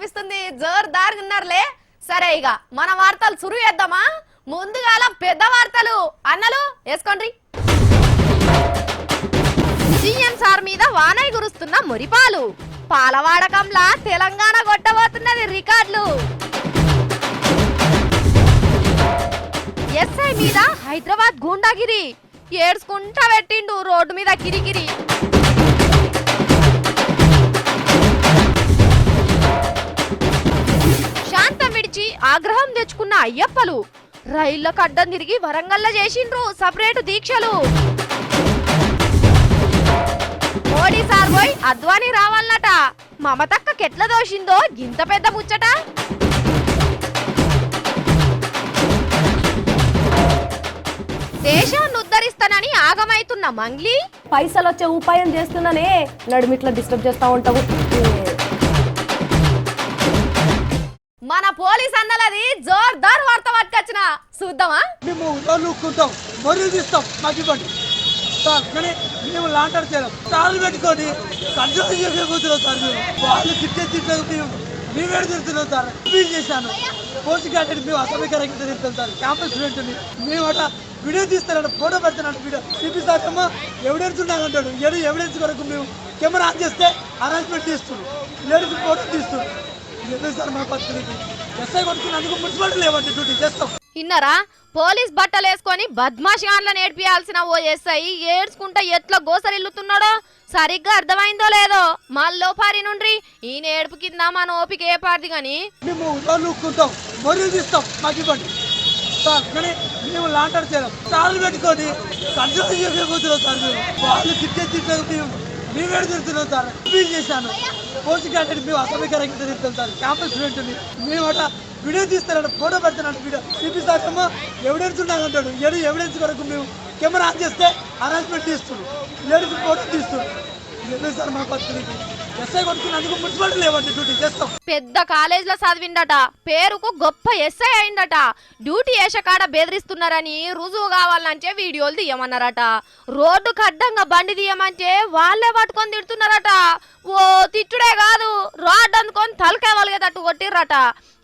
కనిపిస్తుంది. జోర్దార్ ఉన్నారులే. సరే ఇక మన వార్తలు సురు చేద్దామా. ముందుగాల పెద్ద వార్తలు అన్నలు వేసుకోండి. సీఎం సార్ మీద వానై కురుస్తున్న మురిపాలు. పాల వాడకంలా తెలంగాణ కొట్టబోతున్నది రికార్డులు. ఎస్ఐ మీద హైదరాబాద్ గూండాగిరి. ఏడ్చుకుంటా పెట్టిండు రోడ్డు మీద కిరికిరి. శాంతం విడిచి ఆగ్రహం తెచ్చుకున్న అయ్యప్పలు. రైళ్లకు అడ్డం తిరిగి వరంగల్ల చేసిండ్రు సపరేటు దీక్షలు. మోడీ సార్ పోయి అద్వానీ రావాలన్నట. మమతక్క కెట్ల దోషిందో గింత పెద్ద ముచ్చట. దేశాన్ని ఉద్ధరిస్తానని ఆగమైతున్న మంగ్లీ. పైసలు వచ్చే ఉపాయం చేస్తున్నానే నడుమిట్లా డిస్టర్బ్ చేస్తా ఉంటావు. మన పోలీస్ అన్నలది జోర్దార్ వార్త పట్టుకొచ్చిన చూద్దామా. మేము ఊరుకుంటాం, మరీ తీస్తాం, మాకు ఇవ్వండి సార్. కానీ మేము లాంటర్ చేయడం తాళ్ళు పెట్టుకొని కంట్రోల్ చేయకపోతున్నాం సార్. మేము వాళ్ళు తిట్టే మేమేడు తిరుగుతున్నాం సార్. ఫీల్ చేశాను పోస్ట్ గ్రాడ్యుయేట్ మేము అసభ్యకరంగా తిరుగుతాం సార్. క్యాంపస్ స్టూడెంట్ని మేము అట్లా వీడియో తీస్తాడు, ఫోటో పెడతాడు. వీడియో సిపి సార్ ఏమో ఎవిడెన్స్ ఉన్నామంటాడు. ఎవిడెన్స్ వరకు మేము కెమెరా ఆన్ చేస్తే అరేంజ్మెంట్ తీస్తున్నాం, లేడీస్ ఫోటో తీస్తున్నాం. సార్ మా పద్ధతి ఎస్ఐ కొట్టుకున్నందుకు మున్సిపాలిటీ లేవండి డ్యూటీ చేస్తాం. ఇన్నరా పోలీస్ బట్టలు వేసుకొని బద్మాష్ గాన్ల నేర్పియాల్సిన ఓ ఎస్ఐ ఏడ్చుకుంటా ఎట్లా గోసరిల్లుతున్నాడో సరిగ్గా అర్థమైందో లేదో. మళ్ళీ పారి నుండి ఈయన ఏడుపు కింద మన ఓపిక ఏ పారిది గాని మేము ఊరుకుంటాం, మరీ తీస్తాం, మాకు ఇవ్వండి సార్. కానీ మేము లాంటర్ చేయడం తాళ్ళు పెట్టుకొని కంట్రోల్ చేయకపోతున్నాం సార్. మేము వాళ్ళు తిట్టే మేమేడు తిరుగుతున్నాం సార్. ఫీల్ చేశాను పోస్ట్ గ్రాడ్యుయేట్ మేము అసభ్యకరంగా తిరుగుతాం సార్. క్యాంపస్ స్టూడెంట్ని మేము అట్లా వీడియో తీస్తాడు, ఫోటో పెడతాడు. వీడియో సిపి సార్ ఏమో ఎవిడెన్స్ ఉన్నామంటాడు. ఎవిడెన్స్ వరకు మేము కెమెరా ఆన్ చేస్తే అరేంజ్మెంట్ తీస్తున్నాం, లేడీస్ ఫోటో తీస్తున్నాం. సార్ మా పద్ధతి ఎస్ఐ కొట్టుకున్నందుకు మున్సిపాలిటీ లేవండి డ్యూటీ చేస్తాం. పెద్ద కాలేజీలో చదివిండట, పేరుకు గొప్ప ఎస్ఐ అయిందట. డ్యూటీ వేసకాడ బెదిరిస్తున్నారని రుజువు కావాలంటే వీడియోలు తీయమన్నారట. రోడ్డు కడ్డంగా బండి తీయమంటే వాళ్ళే పట్టుకొని తిడుతున్నారట. ఓ తిట్టుడే కాదు, రోడ్డు అందుకొని తలకాయ వలిగేటట్టు కొట్టిర్రట.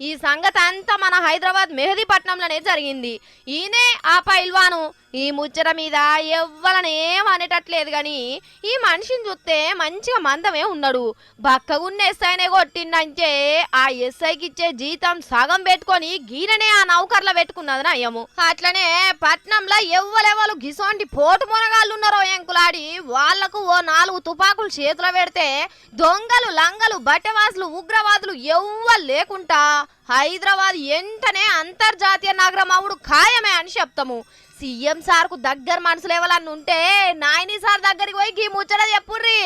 ఈ సంగతి అంతా మన హైదరాబాద్ మెహదీపట్నంలోనే జరిగింది. ఈయనే ఆ పైల్వాను. ఈ ముచ్చట మీద ఎవ్వరని ఏం అనేటట్లేదు గాని ఈ మనిషిని చూస్తే మంచిగా మందమే ఉన్నాడు. బక్కగున్న ఎస్ఐనే కొట్టిండంటే ఆ ఎస్ఐకి ఇచ్చే జీతం సగం పెట్టుకొని గీననే ఆ నౌకర్లో పెట్టుకున్నది నయ్యము. అట్లనే పట్నంలో ఎవ్వలెవ్వలు గిసోంటి పోటు మొనగాళ్ళు ఉన్నారో ఎంకులాడి వాళ్లకు ఓ 4 తుపాకులు చేతిలో పెడితే దొంగలు లంగలు బట్టవాసులు ఉగ్రవాదులు ఎవ్వరు లేకుండా హైదరాబాద్ ఎంటనే అంతర్జాతీయ నగరం అవుడు ఖాయమే అని చెప్తాము. సీఎం సార్ కు దగ్గర మనసులు ఎవరన్నా ఉంటే నాయని సార్ దగ్గరికి పోయి గీ ముచ్చట చెప్పుర్రి.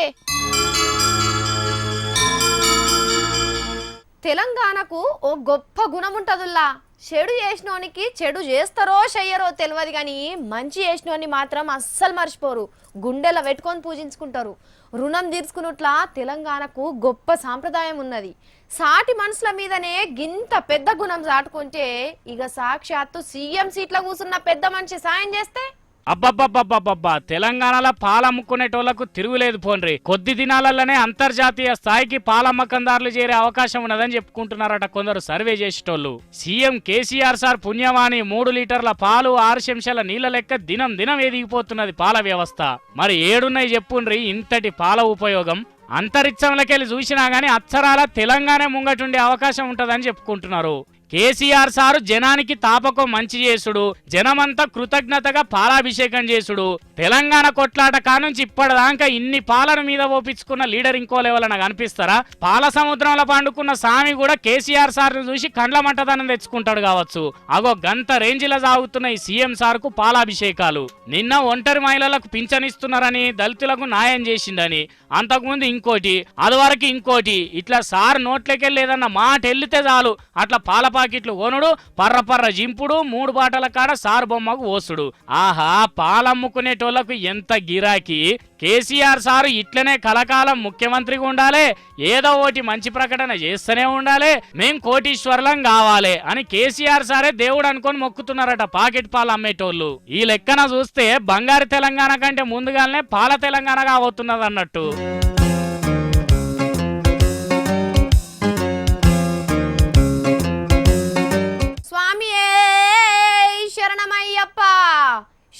తెలంగాణకు ఓ గొప్ప గుణం ఉంటదుల్లా. చెడు చేసినోనికి చెడు చేస్తారో చెయ్యరో తెలియదు కానీ మంచి చేసినోని మాత్రం అస్సలు మర్చిపోరు. గుండెల పెట్టుకొని పూజించుకుంటారు. రుణం తీర్చుకున్నట్లా తెలంగాణకు గొప్ప సాంప్రదాయం ఉన్నది. సాటి మనుషుల మీదనే గింత పెద్ద గుణం చాటుకుంటే ఇక సాక్షాత్తు సీఎం సీట్ల కూర్చున్న పెద్ద మనిషి సాయం చేస్తే అబ్బబ్బబ్బబ్బబ్బా తెలంగాణలో పాలమ్ముకునేటోళ్లకు తిరుగులేదు పోన్రి. కొద్ది దినాలలోనే అంతర్జాతీయ స్థాయికి పాలమ్మకందారులు చేరే అవకాశం ఉన్నదని చెప్పుకుంటున్నారట కొందరు సర్వే చేసేటోళ్లు. సీఎం కేసీఆర్ సార్ పుణ్యమాని 3 లీటర్ల పాలు 6 చెంచాల నీళ్ల లెక్క దినం దినం ఎదిగిపోతున్నది పాల వ్యవస్థ. మరి ఏడున్నాయి చెప్పుండ్రి ఇంతటి పాల ఉపయోగం. అంతరిక్షంలోకెళ్ళి చూసినా గానీ అక్షరాల తెలంగాణ ముంగటుండే అవకాశం ఉంటదని చెప్పుకుంటున్నారు. కేసీఆర్ సారు జనానికి తాపకం మంచి చేసుడు, జనమంతా కృతజ్ఞతగా పాలాభిషేకం చేసుడు. తెలంగాణ కొట్లాట కానుంచి ఇప్పటిదాకా ఇన్ని పాలన మీద ఓపించుకున్న లీడర్ ఇంకో లెవెలన కనిపిస్తారా? పాల సముద్రంలో పండుకున్న సామి కూడా కేసీఆర్ సార్ను చూసి కండ్ల మంటదనం తెచ్చుకుంటాడు కావచ్చు. అగో గంత రేంజిలో సాగుతున్న ఈ సీఎం సార్కు పాలాభిషేకాలు. నిన్న ఒంటరి మహిళలకు పింఛనిస్తున్నారని, దళితులకు న్యాయం చేసిండని, అంతకుముందు ఇంకోటి, అదివరకు ఇంకోటి, ఇట్లా సార్ నోట్లకెళ్ళి ఏదన్నా మాట వెళ్ళితే చాలు అట్లా పాల పాకెట్లు ఓనుడు, పర్ర జింపుడు, 3 బాటల కాడ సార్ బొమ్మకు ఓసుడు. ఆహా పాలమ్ముకునేటోళ్లకు ఎంత గిరాకీ. కేసీఆర్ సారు ఇట్లనే కలకాలం ముఖ్యమంత్రిగా ఉండాలి, ఏదో ఒకటి మంచి ప్రకటన చేస్తూనే ఉండాలి, మేం కోటీశ్వరులం కావాలి అని కేసీఆర్ సారే దేవుడు అనుకొని మొక్కుతున్నారట పాకెట్ పాలు అమ్మేటోళ్ళు. ఈ లెక్కన చూస్తే బంగారు తెలంగాణ కంటే ముందుగానే పాల తెలంగాణగా అవుతున్నది అన్నట్టు.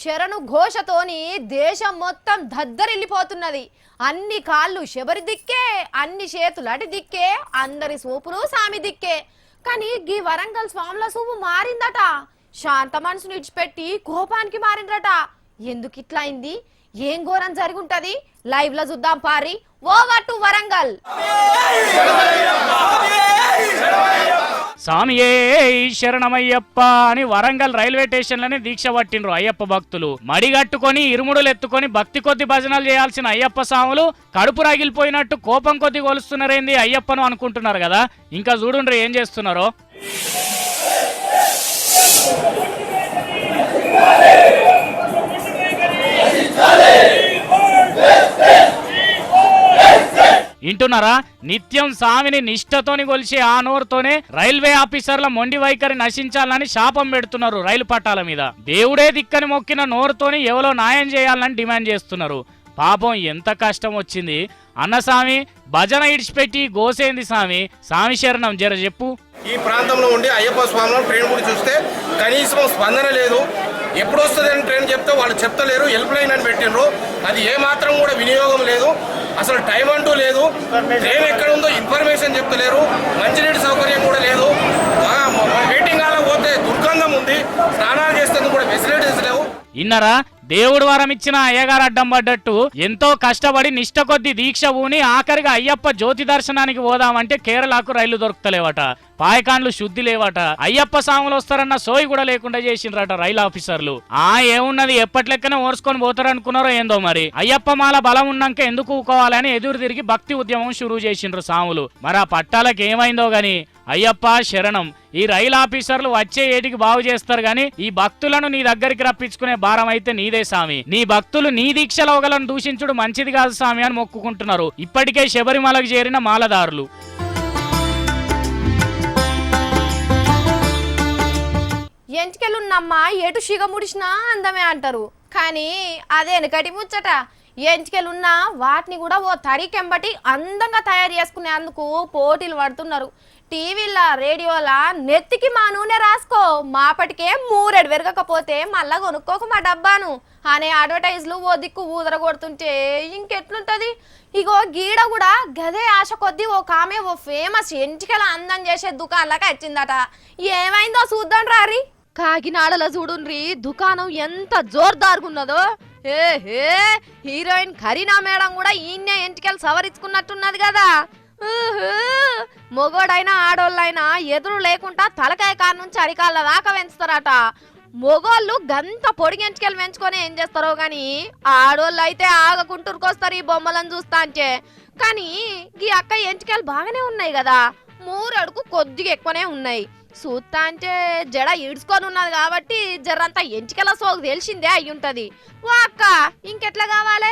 శరణు ఘోషతోని దేశం మొత్తం దద్దరిల్లిపోతున్నది. అన్ని కాళ్ళు శబరి దిక్కే, అన్ని చేతులు అటు దిక్కే, అందరి సూపులు సామి దిక్కే. కానీ గీ వరంగల్ స్వాముల సూపు మారిందట. శాంత మనసును ఇడిచిపెట్టి కోపానికి మారిందట. ఎందుకు ఇట్లా అయింది? ఏం ఘోరం జరుగుంటది? లైవ్ లో చూద్దాం పారి. Over to Warangal. స్వామియే శరణమయ్యప్ప అని వరంగల్ రైల్వే స్టేషన్లని దీక్ష పట్టిండ్రు అయ్యప్ప భక్తులు. మడిగట్టుకొని ఇరుముడులు ఎత్తుకొని భక్తి కొద్ది భజనలు చేయాల్సిన అయ్యప్ప స్వాములు కడుపు రగిలిపోయినట్టు కోపం కొద్ది కొలుస్తున్నారేంది అయ్యప్పను అనుకుంటున్నారు కదా. ఇంకా చూడుండ్రు ఏం చేస్తున్నారో. వింటున్నారా? నిత్యం స్వామిని నిష్ఠతోని కొలిచే ఆ నోరుతోనే రైల్వే ఆఫీసర్ల మొండి వైఖరి నశించాలని శాపం పెడుతున్నారు రైలు పట్టాల మీద. దేవుడే దిక్కని మొక్కిన నోరుతోని ఎవరో న్యాయం చేయాలని డిమాండ్ చేస్తున్నారు. పాపం ఎంత కష్టం వచ్చింది అన్న స్వామి. భజన ఇడిచిపెట్టి గోసేంది స్వామి. స్వామి శరణం జర చెప్పు. ఈ ప్రాంతంలో ఉండి అయ్యప్ప స్వామిలో ట్రైన్ కూడా చూస్తే కనీసం స్పందన లేదు. ఎప్పుడు వస్తుందని ట్రైన్ చెప్తే వాళ్ళు చెప్తలేరు. హెల్ప్ లైన్ అని పెట్టినరు, అది ఏమాత్రం కూడా వినియోగం లేదు. అసలు టైం అంటూ లేదు. ట్రైన్ ఎక్కడ ఉందో ఇన్ఫర్మేషన్ చెప్తలేరు. మంచినీటి సౌకర్యం కూడా లేదు. వెయిటింగ్ హాల్లో పోతే దుర్గంధం ఉంది. స్నానాలు చేస్తే కూడా ఫెసిలిటీస్ లేవు. ఇన్నరా? దేవుడు వరం ఇచ్చిన అయ్యగారు అడ్డం పడ్డట్టు ఎంతో కష్టపడి నిష్ట కొద్ది దీక్ష ఊని ఆఖరిగా అయ్యప్ప జ్యోతి దర్శనానికి పోదామంటే కేరళకు రైళ్లు దొరుకుతలేవట, పాయకాన్లు శుద్ధి లేవట, అయ్యప్ప స్వాములు వస్తారన్న సోయి కూడా లేకుండా చేసిండ్రట రైలు ఆఫీసర్లు. ఏమున్నది ఎప్పట్లెక్కనే ఓర్చుకొని పోతారనుకున్నారో ఏందో మరి. అయ్యప్ప మాల బలం ఉన్నాక ఎందుకు ఊకోవాలని ఎదురు తిరిగి భక్తి ఉద్యమం షురూ చేసిండ్రు స్వాములు. మరి ఆ పట్టాలకు ఏమైందో గాని అయ్యప్ప శరణం. ఈ రైలు ఆఫీసర్లు వచ్చే ఏటికి బాగు చేస్తారు గాని ఈ భక్తులను నీ దగ్గరికి రప్పించుకునే భారం అయితే నీదే స్వామి. నీ భక్తులు నీ దీక్షలో ఒకలను దూషించుడు మంచిది కాదు స్వామి అని మొక్కుకుంటున్నారు ఇప్పటికే శబరిమలకు చేరిన మాలదారులు. ఎంటికెళ్ళున్నమ్మా ఎటు షిగ ముడిసినా అందమే అంటారు. కానీ అదే వెనకటి ముచ్చట. ఎంటికెళ్ళున్నా వాటిని కూడా ఓ తడికెంబటి అందంగా తయారు చేసుకునేందుకు పోటీలు పడుతున్నారు. టీవీలా రేడియోలా నెత్తికి మా నూనె రాసుకో, మాపటికే మూరెడు వెరగకపోతే మళ్ళా కొనుక్కోకు మా డబ్బాను అనే అడ్వర్టైజ్లు ఓ దిక్కు ఊదర కొడుతుంటే ఇంకెట్లుంటది? ఇగో గీడ కూడా గదే ఆశ కొద్దీ ఓ కామె ఓ ఫేమస్ ఎంటికల అందం చేసే దుకాణంలోకి వచ్చిందట. ఏమైందో చూద్దాం రారి. కాకినాడలో చూడుండ్రి దుకాణం ఎంత జోర్దార్గున్నదో. హీరోయిన్ కరీనా మేడం కూడా ఈయన్నే ఎంటికలు సవరించుకున్నట్టున్నది కదా. మొగోడైనా ఆడోళ్ళైనా ఎదురు లేకుండా తలకాయ కాడ నుంచి అరికాళ్ళ దాకా పెంచుతారట. మొగోళ్ళు గంత పొడిగెంచుకెళ్ళి పెంచుకొని ఏం చేస్తారో గాని ఆడోళ్ళు అయితే ఆగకుంటూరుకొస్తారు ఈ బొమ్మలను చూస్తా అంటే. కానీ ఈ అక్క ఎంచుకెళ్ళి బాగానే ఉన్నాయి కదా, మూరడుకు కొద్దిగా ఎక్కువనే ఉన్నాయి. చూస్తా అంటే జడ ఈడ్చుకొని ఉన్నది కాబట్టి జర్రంతా ఎంచుకెళ్ళ సోకు తెలిసిందే అయ్యుంటది. ఓ అక్క ఇంకెట్లా కావాలి?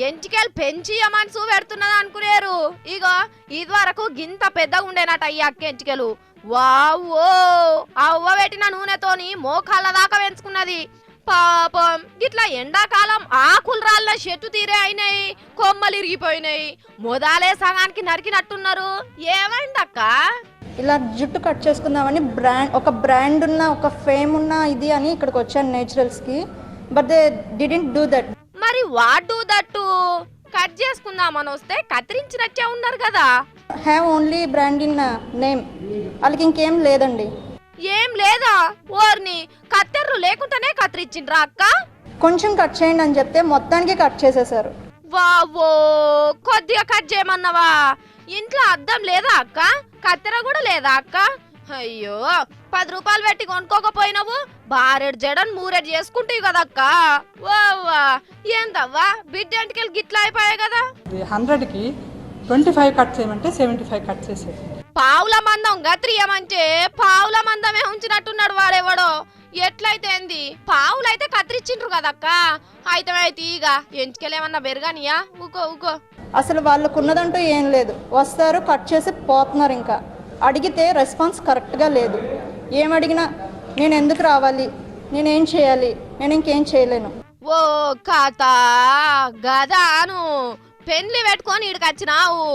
ఎంటికలు పెంచి మనసు పెడుతున్నది అనుకునేరు. ఇగో ఇది వరకు గింత పెద్దగా ఉండేనట ఈ అక్క ఎంటికలు. వావో అవ్వ పెట్టిన నూనెతోని మోకాళ్ళ దాకా పెంచుకున్నది. పాపం గిట్లా ఎండాకాలం ఆకులు రాళ్ళ చెట్టు తీరే అయినాయి, కొమ్మలు ఇరిగిపోయినాయి, మొదలే సగానికి నరికినట్టున్నారు. ఏమైందక్క? ఇలా జుట్టు కట్ చేసుకుందామని ఒక బ్రాండ్ ఉన్న ఒక ఫేమ్ ఉన్న ఇది అని ఇక్కడికి వచ్చాను నేచురల్స్కి. But they didn't do that. మరి వాట్ డూ దట్? కట్ చేసుకుందామని వస్తే కత్తిరించినట్టే ఉన్నారు కదా. Have only brand in name, వాళ్ళకి ఇంకేం లేదండి. ఏం లేదా? ఓర్ని కత్తెర్రు లేకుండానే కత్తిరించిండ్రా అక్క? కొంచెం కట్ చేయండి అని చెప్తే మొత్తానికి కట్ చేసేసారు. వావో కొద్దిగా కట్ చేయమన్నావా? ఇంట్లో అద్దం లేదా అక్క? కత్తెర కూడా లేదా అక్క? అయ్యో 10 రూపాయలు పెట్టి కొనుక్కోకపోయినావు, బారెడు జడను మూరెడు చేసుకుంటావు కదక్క. వావా ఏందవ్వా బిడ్డంటికి గిట్లా అయిపోయాయి కదా. 100కి 25 కట్ చేయమంటే 75 కట్ చేసేది. పావుల మందం గత్రియమంటే పావుల మందమే ఉంచినట్టున్నాడు వాడెవడో. ఎట్లయితే ఏంది? పావులైతే కత్తిరించిండ్రు కదక్క. అయితే ఇక ఎంచుకెళ్ళేమన్నా బెరగానియా? ఊకో అసలు వాళ్ళకు ఉన్నదంటూ ఏం లేదు. వస్తారు, కట్ చేసి పోతున్నారు. ఇంకా అడిగితే రెస్పాన్స్ కరెక్ట్గా లేదు. ఏమడిగినా నేను ఎందుకు రావాలి, నేనేం చేయాలి, నేను ఇంకేం చేయలేను. ఓ కథ గదాను పెండ్లి పెట్టుకొని ఇక్కడికి వచ్చినావు.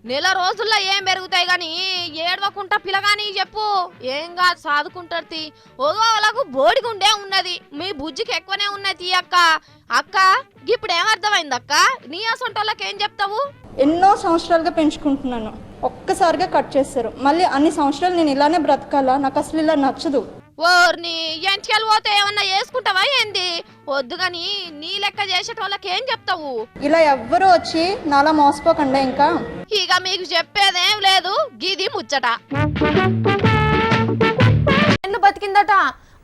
నెల రోజుల్లో ఏం పెరుగుతాయి గాని ఏడవకుంటా పిల్లగాని చెప్పు. ఏం కాదు చదువుకుంటారు. ఓగోలకు బోడిగుండే ఉన్నది, మీ బుజ్జికి ఎక్కువనే ఉన్నది అక్క. అక్క ఇప్పుడు ఏమర్థమైంది అక్క? నీ అసొంటోళ్ళకి ఏం చెప్తావు? ఎన్నో సంవత్సరాలుగా పెంచుకుంటున్నాను, ఒక్కసారిగా కట్ చేస్తారు. మళ్ళీ అన్ని సంవత్సరాలు నేను ఇలానే బ్రతకాలా? నాకు అసలు ఇలా నచ్చదు. ఓర్ని ఎంటికలు పోతే ఏమన్నా వేసుకుంటావా ఏంది? వద్దు గాని నీ లెక్క చేసేటోళ్ళకి ఏం చెప్తావు? ఇలా ఎవ్వరూ వచ్చి నాలా మోసపోకండి. ఇంకా ఇక మీకు చెప్పేదేం లేదు, గిది ముచ్చట. ఎన్ను బతికిందట.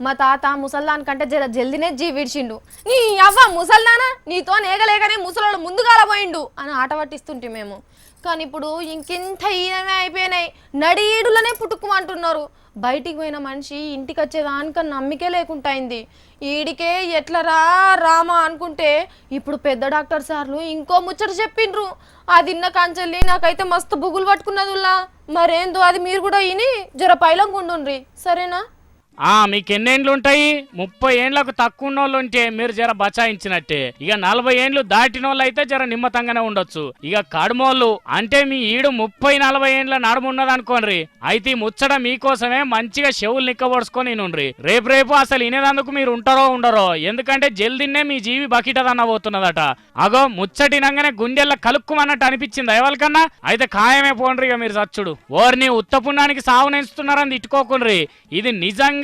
మా తాత ముసల్దానికంటే జర జల్దినే జీవిడిచిండు. నీ అవ్వ ముసల్దానా, నీతో నేగలేకనే ముసలోడు ముందుగాల పోయిండు అని ఆట పట్టిస్తుంటే మేము. కానీ ఇప్పుడు ఇంకింత ఈయనమే అయిపోయినాయి, నడీడులనే పుట్టుకుమంటున్నారు. బయటికి పోయిన మనిషి ఇంటికి వచ్చేదానికన్నా నమ్మికే లేకుండా అయింది. ఈడికే ఎట్లరా రామా అనుకుంటే ఇప్పుడు పెద్ద డాక్టర్ సార్లు ఇంకో ముచ్చట చెప్పిండ్రు. అది ఇన్న కంచెల్లి నాకైతే మస్తు బుగులు పట్టుకున్నదిలా. మరేందో అది మీరు కూడా ఇని జర పైలంగుండుండ్రి, సరేనా? మీకెన్నేండ్లు ఉంటాయి? 30 ఏండ్లకు తక్కువ ఉన్నోళ్ళు ఉంటే మీరు జర బచాయించినట్టే. ఇక 40 ఏండ్లు దాటిన వాళ్ళు అయితే జర నిమ్మతంగానే ఉండొచ్చు. ఇక కడుమోళ్ళు అంటే మీ ఈడు 30-40 ఏండ్ల నడుమున్నది అనుకోండి. అయితే ముచ్చట మీకోసమే మంచిగా చెవులు నిక్కబొడుచుకొని నుండ్రి. రేపు అసలు ఇనేదందుకు మీరు ఉంటారో ఉండరో, ఎందుకంటే జల్దిన్నే మీ జీవి బకిటదన్న పోతున్నదట. అగో ముచ్చటినంగానే గుండెల్లో కలుక్కుమన్నట్టు అనిపించింది ఎవరికన్నా? అయితే ఖాయమే పోండ్రి ఇక మీరు చచ్చుడు. ఓర్ని ఉత్తపుణ్యానికి సావునెంచుతున్నారని తిట్టుకోకుండ్రి, ఇది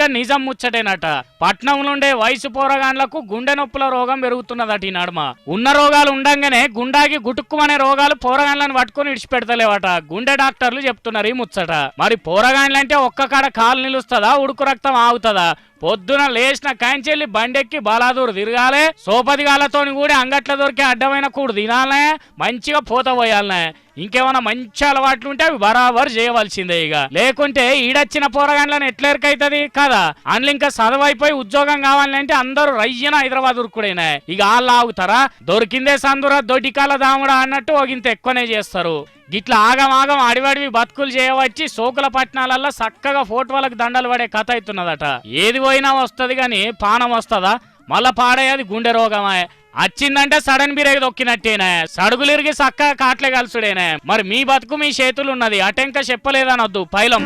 నిజం ముచ్చటేనట. పట్నంలో ఉండే వయసు పోరగాన్లకు గుండె నొప్పుల రోగం పెరుగుతున్నదట ఈ నడుమ. ఉన్న రోగాలు ఉండంగానే గుండాకి గుటుక్కుమనే రోగాలు పోరగాన్లను పట్టుకుని ఇడిచిపెడతలేవట. గుండె డాక్టర్లు చెప్తున్నారు ఈ ముచ్చట. మరి పోరగాన్లంటే ఒక్క కాడ కాలు నిలుస్తుందా, ఉడుకు రక్తం ఆగుతుందా? పొద్దున లేచిన కాంచెల్లి బండెక్కి బలాదూరు తిరగాలే, సోపదిగాలతోని కూడా అంగట్ల దొరికే అడ్డమైన కూడు తినాలనే, మంచిగా పోత పోయాలనే. ఇంకేమైనా మంచి అలవాట్లు ఉంటే అవి బరాబర్ చేయవలసిందే. ఇక లేకుంటే ఈడొచ్చిన పోరగాండ్లను ఎట్లెరకైతుంది కదా. అందులో ఇంకా చదువైపోయి ఉద్యోగం కావాలంటే అందరూ రయ్యన హైదరాబాద్ ఉరుకుడైనా. ఇక వాళ్ళు ఆగుతారా? దొరికిందే సందురా దొడ్డికాల దాముడా అన్నట్టు ఒకంత ఎక్కువనే చేస్తారు. గిట్లా ఆగం అడివడివి బతుకులు చేయవచ్చి సోకుల పట్టణాలల్లో చక్కగా ఫోటోలకు దండలు పడే కథ అవుతున్నదట. ఏది పోయినా వస్తుంది గాని పానం వస్తుందా? మళ్ళా పాడేది గుండె రోగమే. వచ్చిందంటే సడన్ బ్రేక్ దొక్కినట్టేనే, సడుగులిరిగి చక్కగా కాట్లే కలుసుడేనే. మరి మీ బతుకు మీ చేతులు ఉన్నది, అటెంక చెప్పలేదనొద్దు పైలం.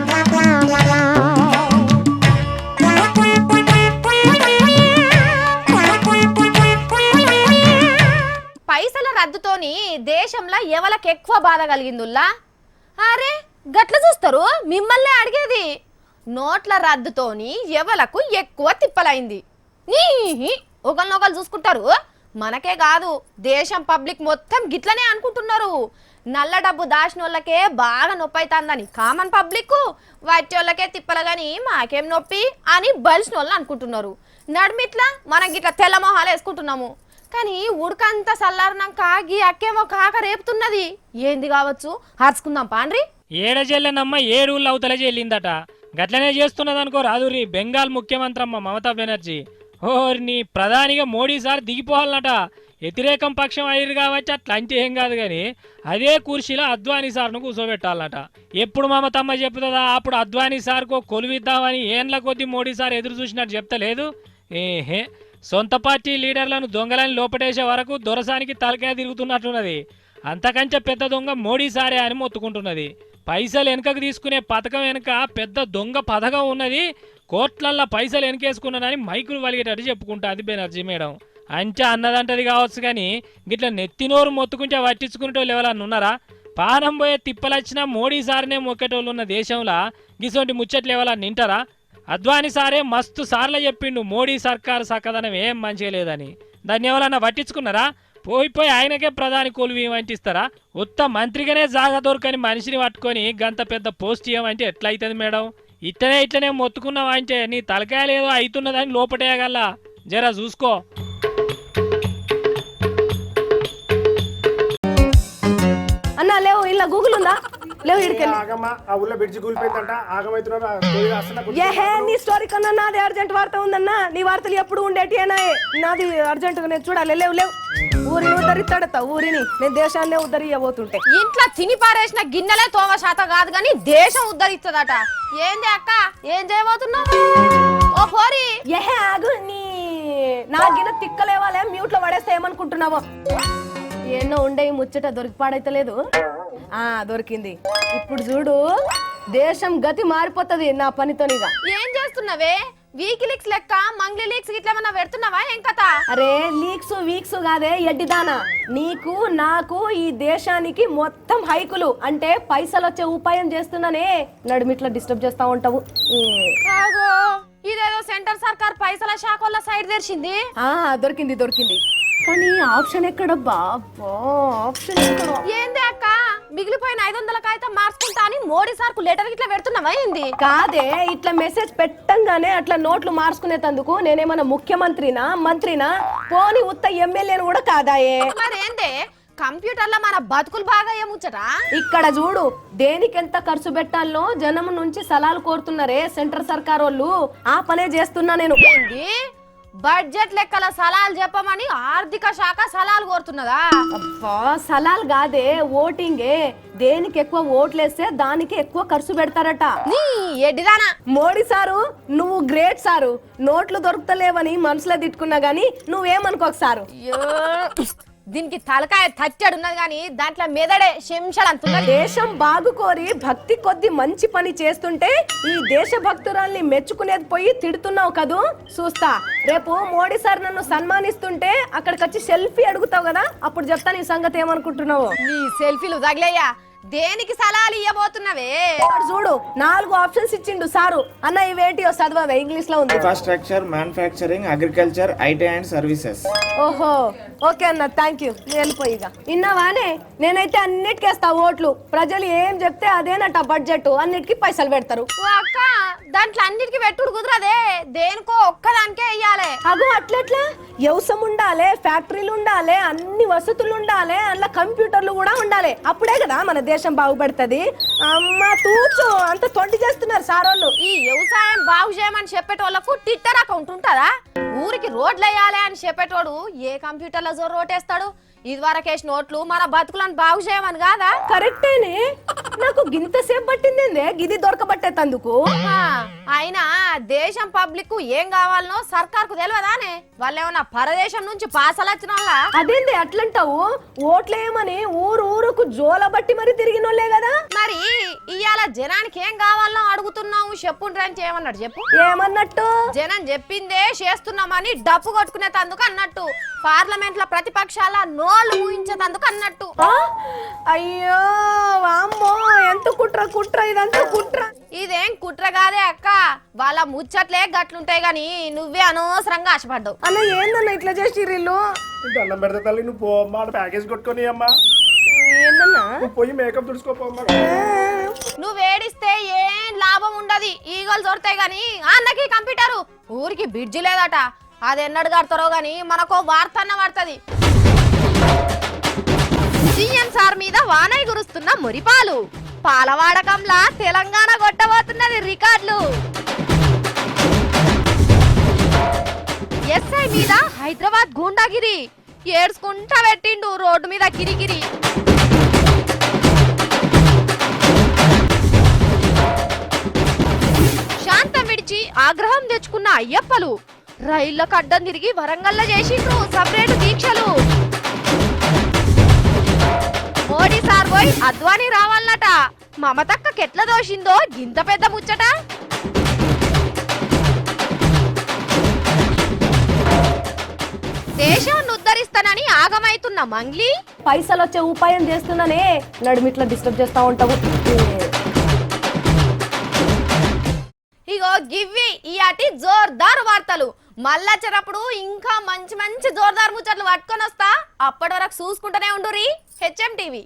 పైసల రద్దుతోని దేశంలో ఎవరికి ఎక్కువ బాధ కలిగిందుల్లా? అరే గట్ల చూస్తారు, మిమ్మల్ని అడిగేది. నోట్ల రద్దుతోని ఎవలకు ఎక్కువ తిప్పలైంది. ఒకరినొకరు చూసుకుంటారు. మనకే కాదు, దేశం పబ్లిక్ మొత్తం గిట్లనే అనుకుంటున్నారు. నల్ల డబ్బు దాచిన వాళ్ళకే బాగా నొప్పి అవుతుందని కామన్ పబ్లిక్, వచ్చే వాళ్ళకే తిప్పలు కానీ మాకేం నొప్పి అని బలిసిన వాళ్ళు అనుకుంటున్నారు. నడిమిట్లా మనం గిట్లా తెల్ల మొహాలు వేసుకుంటున్నాము. కానీ ఉడకంతా చల్లారినాక గీ అక్కేమో కాక రేపుతున్నది. ఏంది కావచ్చు, హర్చుకుందాం పాండ్రి. ఏడజెల్లనమ్మ 7 ఊళ్ళు అవతల చెల్లిందట. గట్లనే చేస్తున్నది అనుకో రాదురి బెంగాల్ ముఖ్యమంత్రి అమ్మ మమతా బెనర్జీ. ఓర్ని ప్రధానిగా మోడీ సార్ దిగిపోవాలన్నట. వ్యతిరేకం పక్షం అయ్యారు కాబట్టి అట్లా అంటే ఏం కాదు కానీ అదే కుర్చీలో అద్వానీ సార్ను కూర్చోబెట్టాలన్నట. ఎప్పుడు మమతమ్మ చెప్తుందా అప్పుడు అద్వానీ సార్కు కొలువిద్దామని ఏండ్ల కొద్దీ మోడీ సార్ ఎదురు చూసినట్టు చెప్తలేదు. ఏహే, సొంత పార్టీ లీడర్లను దొంగలని లోపటేసే వరకు దొరసానికి తలకాయ తిరుగుతున్నట్టున్నది. అంతకంటే పెద్ద దొంగ మోడీ సారే అని మొత్తుకుంటున్నది. పైసలు వెనకకు తీసుకునే పథకం వెనుక పెద్ద దొంగ పథకం ఉన్నది, కోట్లల్లో పైసలు వెనకేసుకున్నానని మైకులు వలిగేటట్టు చెప్పుకుంటుంది బెనర్జీ మేడం. అంటే అన్నదంటది కావచ్చు కానీ గిట్లా నెత్తినోరు మొత్తుకుంటే పట్టించుకునేటోళ్ళు ఎవరన్నా ఉన్నారా? పానం పోయే తిప్పలొచ్చినా మోడీ సార్నే మొక్కేటోళ్ళు ఉన్న దేశంలో గిసోంటి ముచ్చట్లు ఎవరన్నా నింటారా? అద్వానీ సారే మస్తు సార్లు చెప్పిండు మోడీ సర్కారు సక్కదనం ఏం మంచిగా లేదని. దాన్ని ఎవరన్నా పట్టించుకున్నారా? పోయి ఆయనకే ప్రధాని కొలువు వంటిస్తారా? ఉత్త మంత్రిగానే జాగా దొరకని మనిషిని పట్టుకొని గంత పెద్ద పోస్ట్ ఇవ్వమంటే ఎట్లయితుంది మేడం? ఇట్లనే మొత్తుకున్నావా అంటే నీ తలకాయ లేదో అవుతున్నదని లోపటేయగల, జరా చూసుకో. అన్నా లేవు, ఇలా గూగుల్ ఉందా? లేవు ఇడికెళ్ళి. ఏహే నీ స్టోరీ కన్నా నాది అర్జెంట్ వార్త ఉందన్నా. నీ వార్తలు ఎప్పుడు ఉండేటి నాది అర్జెంట్ గా నేను చూడాలి. లేవు ఊరిని ఉద్ధరిస్తాడతా, ఊరిని నేను దేశాన్నే ఉద్ధరియబోతుంటే. ఇంట్లో తిని పారేసిన గిన్నెలే తోమ శాత కాదు కానీ దేశం ఉద్ధరిస్తుందట. ఏంది అక్క, ఏం చేయబోతున్నావు? ఓ పోరి ఏహే ఆగు, నీ నా గిన్నె తిక్కలేవాలే మ్యూట్ లో పడేస్తే ఏమనుకుంటున్నావో? ఎన్నో ఉండే ఈ ముచ్చట దొరికి పాడైతలేదు. దొరికింది. ఇప్పుడు చూడు, దేశం గతి మారిపోతుంది నా పనితోనిగా. ఏం చేస్తున్నావే? వీకిలీక్స్ లెక్క మంగ్లీ లీక్స్ ఇట్లా ఏమన్నా పెడుతున్నావా? ఏం కథ? అరే లీక్స్ వీక్స్ కాదే ఎడ్డిదానా, నీకు నాకు ఈ దేశానికి మొత్తం హైకులు అంటే పైసలు వచ్చే ఉపాయం చేస్తున్నానే. నడుమిట్లా డిస్టర్బ్ చేస్తా ఉంటావు. ఆగో, ఇదేదో సెంటర్ సర్కార్ పైసల శాఖ వల్ల సైడ్ తెరిచింది. దొరికింది కానీ ఆప్షన్ ఎక్కడబ్బా? ఆప్షన్ ఎక్కడ? ఏంది అక్క, మిగిలిపోయిన 500 కాగితం మార్చుకుంటా అని మోడీ సార్కు లెటర్ ఇట్లా పెడుతున్నావా ఏంది? కాదే, ఇట్లా మెసేజ్ పెట్టంగానే అట్లా నోట్లు మార్చుకునేటందుకు నేనేమన్నా మంత్రినా పోని ఉత్త ఎమ్మెల్యేను కూడా కాదాయే. మరేందే కంప్యూటర్లో మన బతుకులు బాగా ఏముచ్చరా? ఇక్కడ చూడు, దేనికి ఎంత ఖర్చు పెట్టాలో జనం నుంచి సలాలు కోరుతున్నారే సెంటర్ సర్కార్ వాళ్ళు. ఆ పనే చేస్తున్నా నేను. ఏంది బడ్జెట్ లెక్కల సలాలు చెప్పమని ఆర్థిక శాఖ సలాలు కోరుతున్నదా? అబ్బా, సలాల్ కాదే, ఓటింగే. దేనికి ఎక్కువ ఓట్లేస్తే దానికి ఎక్కువ ఖర్చు పెడతారట. నీ ఎడ్డిదానా. మోడీ సారు నువ్వు గ్రేట్ సారు, నోట్లు దొరుకుతలేవని మనసులో తిట్టుకున్నా గానీ నువ్వేమనుకోక సారు. దీనికి తలకాయ తచ్చాడు ఉన్నది కానీ దాంట్లో మెదడే శంషలంతున్నది. దేశం బాగు కోరి భక్తి కొద్ది మంచి పని చేస్తుంటే ఈ దేశ భక్తురాల్ని మెచ్చుకునేది పోయి తిడుతున్నావు కదూ. చూస్తా, రేపు మోడీ సార్ నన్ను సన్మానిస్తుంటే అక్కడికి వచ్చి సెల్ఫీ అడుగుతావు కదా, అప్పుడు చెప్తా నీ సంగతి ఏమనుకుంటున్నావు. నీ సెల్ఫీలు తగిలేయ్యా. దేనికి సలాలు ఇవ్వబోతున్నవే? చూడు, 4 ఆప్షన్స్ ఇచ్చిండు సారు. అన్న ఇవేంటియో చదవవే, ఇంగ్లీష్ లో ఉంది. Infrastructure, manufacturing, agriculture, IT and services. ఓహో, ఓకే అన్న, థ్యాంక్ యూ. వెళ్ళిపోయిగా. ఇన్నావానే, నేనైతే అన్నిటికేస్తా ఓట్లు. ప్రజలు ఏం చెప్తే అదేనట బడ్జెట్, అన్నిటికీ పైసలు పెడతారు. ఓ అక్క, దాంట్లో అన్నిటికీ పెట్టుడు కుదరదే, దేనికో ఒక్కదానికే ఇయ్యాలి. అగో అట్లెట్లా? వ్యవసాయం ఉండాలి, ఫ్యాక్టరీలు ఉండాలి, అన్ని వసతులు ఉండాలి, అందులో కంప్యూటర్లు కూడా ఉండాలి. అప్పుడే కదా మన దేశం బాగుపడుతుంది. అమ్మ తూచు, అంత తొండి చేస్తున్నారు సారోళ్ళు. ఈ వ్యవసాయం బాగు చేయమని చెప్పేటోళ్లకు ట్విట్టర్ అకౌంట్ ఉంటుందా? ఊరికి రోడ్లు వేయాలి అని చెప్పేటోడు ఏ కంప్యూటర్లో జోరు రోటేస్తాడు? ఇదివరకేసి నోట్లు మన బతుకులను బాగు చేయమని కాదా? కరెక్టేనే, నాకు గింత సేపు పట్టిందే గిది దొరకబట్టేందుకు. అయినా దేశం పబ్లిక్ ఏం కావాలనో సర్కార్కు తెలియదానే? వాళ్ళేమన్నా పరదేశం నుంచి పాసలొచ్చిన వాళ్ళ? అదేంది అట్లంటావు? ఓట్లేమని ఊరుకు జోల బట్టి మరి తిరిగినోళ్లే కదా. మరి ఇవాళ జనానికి ఏం కావాలనో అడుగుతున్నావు, చెప్పుండ్రని చేయమన్నాడు. చెప్పు ఏమన్నట్టు? జనం చెప్పిందే చేస్తున్నామని డప్పు కొట్టుకునేటందుకు అన్నట్టు. పార్లమెంట్ లో ప్రతిపక్షాల నోళ్లు ఊహించేటందుకు అన్నట్టు. అయ్యో అమ్మో, ఎంత కుట్ర ఇదంతా కుట్ర. ఇదేం కుట్ర కాదే అక్క, వాళ్ళ ముచ్చట్లే గట్లుంటాయి గాని నువ్వే అనవసరంగా ఆశపడ్డావు. అన్న ఏందన్న ఇట్లా చేసి రీళ్ళు? దండం పెడితే తల్లి, నువ్వు పోమ్మా, ప్యాకేజ్ కొట్టుకొని అమ్మా. ఏందన్నా? పోయి మేకప్ తుడుచుకోపోమ్మా. నువ్వు ఏడిస్తే ఏం లాభం ఉండదు, ఈగలు దొరుకుతాయి గాని. అన్నకి కంప్యూటరు ఊరికి బిడ్జి లేదట, అది ఎన్నడు కడతారో గాని మనకో వార్త అన్న పడుతుంది. సీఎం సార్ మీద వానై గురుస్తున్న మురిపాలు, పాల వాడకంలా తెలంగాణ కొట్టబోతున్నది రికార్డులు. ఎస్ఐ మీద హైదరాబాద్ గూండాగిరి, ఏడ్చుకుంటా పెట్టిండు రోడ్డు మీద కిరికిరి. శాంతం విడిచి ఆగ్రహం తెచ్చుకున్న అయ్యప్పలు, రైళ్లకు అడ్డం తిరిగి వరంగల్లో చేసిండ్రు సపరేట్ దీక్షలు. మోడీ సార్ పోయి అద్వానీ రావాలన్నట, మమతక్క కెట్ల దోషిందో గింత పెద్ద ముచ్చట. దేశాన్ని ఉద్ధరిస్తానని ఆగమైతున్న మంగ్లీ, పైసలు వచ్చే ఉపాయం చేస్తున్నానే, నడుమిట్లా డిస్టర్బ్ చేస్తా ఉంటావు. ఇగో గివ్వి ఇయాటి జోర్దార్ వార్తలు. మళ్ళా చెరప్పుడు ఇంకా మంచి మంచి జోర్దార్ ముచ్చట్లు పట్టుకొని వస్తా. అప్పటి వరకు చూసుకుంటూనే ఉండుర్రి హెచ్ఎం టీవీ.